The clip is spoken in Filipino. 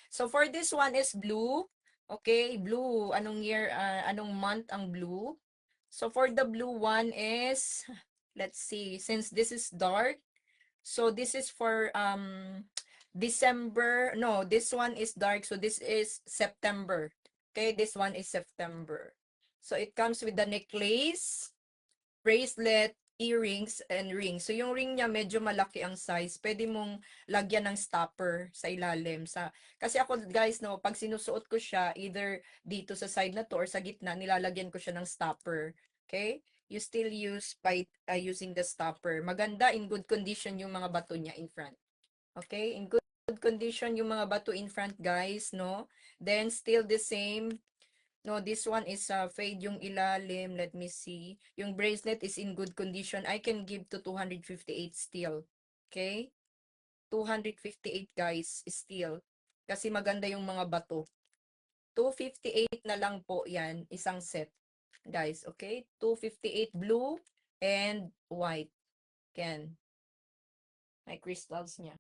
So for this one is blue. Okay, blue. Anong year, anong month ang blue? So for the blue one is, let's see, since this is dark, so this is for December. No, this one is dark, so this is September. Okay, this one is September. So it comes with the necklace, bracelet, earrings, and ring. So yung ring niya medyo malaki ang size. Pwede mong lagyan ng stopper sa ilalim. Kasi ako guys, no, pag sinusuot ko siya, either dito sa side na to or sa gitna, nilalagyan ko siya ng stopper. Okay? You still use by using the stopper. Maganda, in good condition yung mga bato niya in front. Okay? In good condition yung mga bato in front, guys, no? Then still the same. No, this one is fade yung ilalim. Let me see. Yung bracelet is in good condition. I can give to 258 still. Okay? 258 guys, still. Kasi maganda yung mga bato. 258 na lang po yan, isang set. Guys, okay? 258 blue and white. Can. May crystals niya.